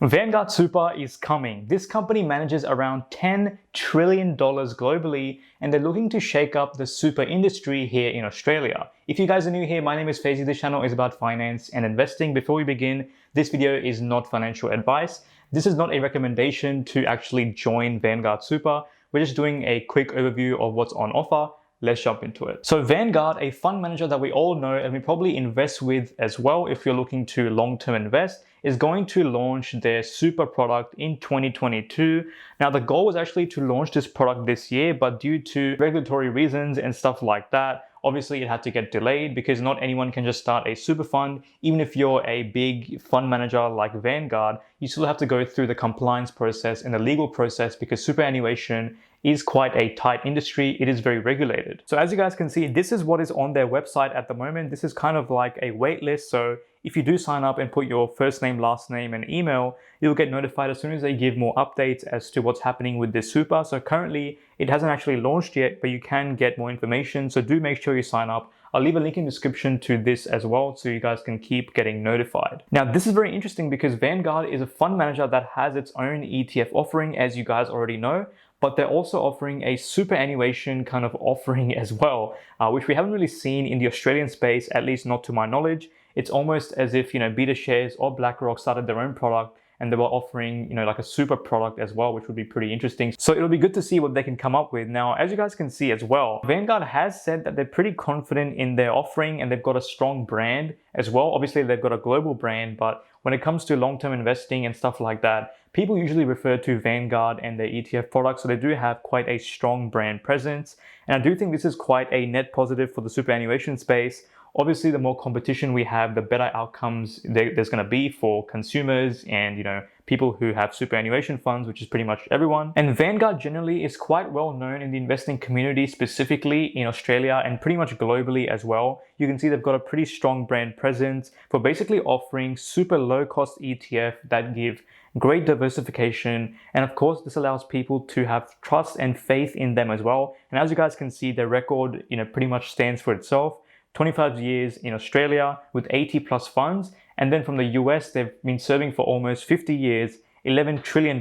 Vanguard Super is coming. This company manages around $10 trillion globally, and they're looking to shake up the super industry here in Australia. If you guys are new here, my name is Faizi. This channel is about finance and investing. Before we begin, this video is not financial advice. This is not a recommendation to actually join Vanguard Super. We're just doing a quick overview of what's on offer. Let's jump into it. So Vanguard, a fund manager that we all know and we probably invest with as well if you're looking to long-term invest, is going to launch their super product in 2022. Now the goal was actually to launch this product this year, but due to regulatory reasons and stuff like that, obviously it had to get delayed because not anyone can just start a super fund. Even if you're a big fund manager like Vanguard, you still have to go through the compliance process and the legal process because superannuation is quite a tight industry. It is very regulated. So as you guys can see, this is what is on their website at the moment. This is kind of like a wait list. So if you do sign up and put your first name, last name, and email, you'll get notified as soon as they give more updates as to what's happening with this super. So currently it hasn't actually launched yet, but you can get more information. So do make sure you sign up. I'll leave a link in the description to this as well so you guys can keep getting notified. Now, this is very interesting because Vanguard is a fund manager that has its own ETF offering, as you guys already know, but they're also offering a superannuation kind of offering as well, which we haven't really seen in the Australian space, at least not to my knowledge. It's almost as if, BetaShares or BlackRock started their own product and they were offering, like a super product as well, which would be pretty interesting. So it'll be good to see what they can come up with. Now, as you guys can see as well, Vanguard has said that they're pretty confident in their offering and they've got a strong brand as well. Obviously, they've got a global brand, but when it comes to long-term investing and stuff like that, people usually refer to Vanguard and their ETF products. So they do have quite a strong brand presence. And I do think this is quite a net positive for the superannuation space. Obviously, the more competition we have, the better outcomes there's going to be for consumers and, people who have superannuation funds, which is pretty much everyone. And Vanguard generally is quite well known in the investing community, specifically in Australia and pretty much globally as well. You can see they've got a pretty strong brand presence for basically offering super low cost ETF that give great diversification. And of course, this allows people to have trust and faith in them as well. And as you guys can see, their record, pretty much stands for itself. 25 years in Australia with 80 plus funds. And then from the US, they've been serving for almost 50 years, $11 trillion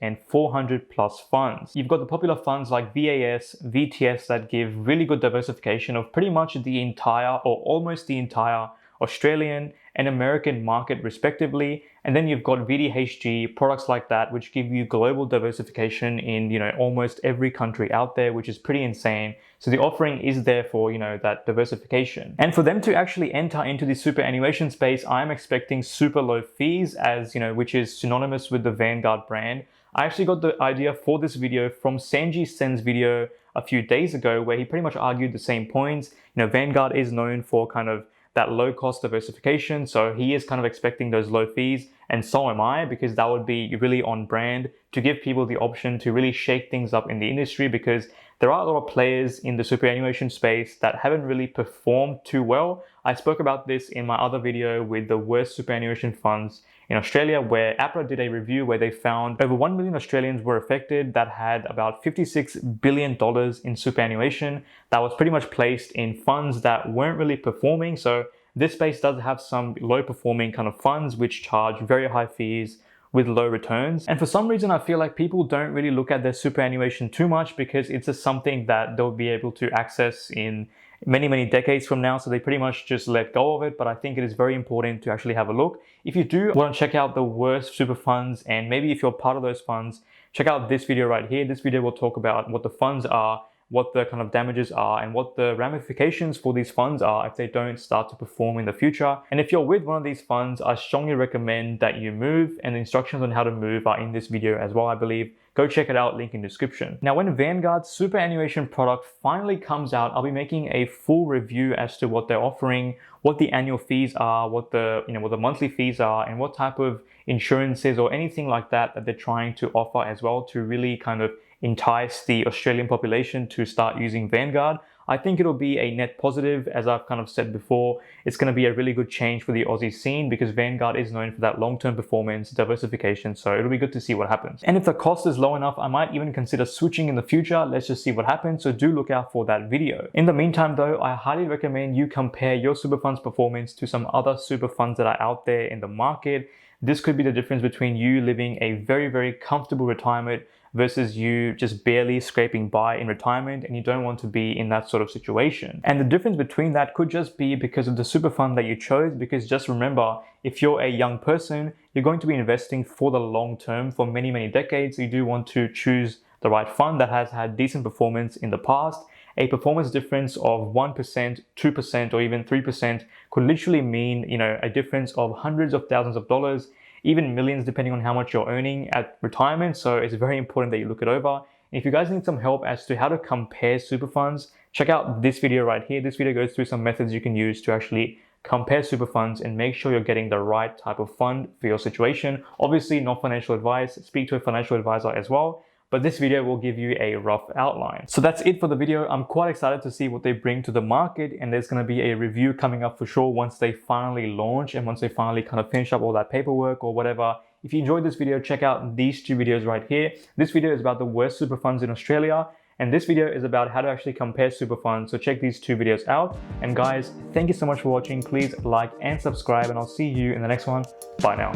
and 400 plus funds. You've got the popular funds like VAS, VTS that give really good diversification of pretty much the entire or almost the entire Australian and American market respectively. And then you've got VDHG, products like that, which give you global diversification in, almost every country out there, which is pretty insane. So the offering is there for, that diversification. And for them to actually enter into the superannuation space, I'm expecting super low fees as, which is synonymous with the Vanguard brand. I actually got the idea for this video from Sanjay Sen's video a few days ago, where he pretty much argued the same points. Vanguard is known for kind of that low cost diversification. So he is kind of expecting those low fees, and so am I, because that would be really on brand to give people the option to really shake things up in the industry, because there are a lot of players in the superannuation space that haven't really performed too well. I spoke about this in my other video with the worst superannuation funds in Australia, where APRA did a review where they found over 1 million Australians were affected that had about $56 billion in superannuation that was pretty much placed in funds that weren't really performing. So this space does have some low performing kind of funds which charge very high fees with low returns. And for some reason, I feel like people don't really look at their superannuation too much because it's just something that they'll be able to access in many, many decades from now. So they pretty much just let go of it. But I think it is very important to actually have a look. If you do want to check out the worst super funds, and maybe if you're part of those funds, check out this video right here. This video will talk about what the funds are, what the kind of damages are, and what the ramifications for these funds are if they don't start to perform in the future. And if you're with one of these funds, I strongly recommend that you move, and the instructions on how to move are in this video as well, I believe. Go check it out, link in description. Now, when Vanguard's superannuation product finally comes out, I'll be making a full review as to what they're offering, what the annual fees are, what the monthly fees are, and what type of insurances or anything like that they're trying to offer as well to really kind of entice the Australian population to start using Vanguard. I think it'll be a net positive. As I've kind of said before, it's going to be a really good change for the Aussie scene because Vanguard is known for that long-term performance, diversification. So it'll be good to see what happens. And if the cost is low enough, I might even consider switching in the future. Let's just see what happens. So do look out for that video. In the meantime though, I highly recommend you compare your super fund's performance to some other super funds that are out there in the market. this could be the difference between you living a very, very comfortable retirement versus you just barely scraping by in retirement, and you don't want to be in that sort of situation. And the difference between that could just be because of the super fund that you chose, because just remember, if you're a young person, you're going to be investing for the long term for many, many decades. You do want to choose the right fund that has had decent performance in the past. A performance difference of 1%, 2%, or even 3% could literally mean, a difference of hundreds of thousands of dollars, even millions, depending on how much you're earning at retirement. So it's very important that you look it over. If you guys need some help as to how to compare super funds, check out this video right here. This video goes through some methods you can use to actually compare super funds and make sure you're getting the right type of fund for your situation. Obviously, not financial advice. Speak to a financial advisor as well. But this video will give you a rough outline. So that's it for the video. I'm quite excited to see what they bring to the market, and there's going to be a review coming up for sure once they finally launch and once they finally kind of finish up all that paperwork or whatever. If you enjoyed this video, check out these two videos right here. This video is about the worst super funds in Australia, and this video is about how to actually compare super funds. So check these two videos out. And guys, thank you so much for watching. Please like and subscribe, and I'll see you in the next one. Bye now.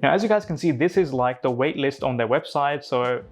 Now, as you guys can see, this is like the wait list on their website. So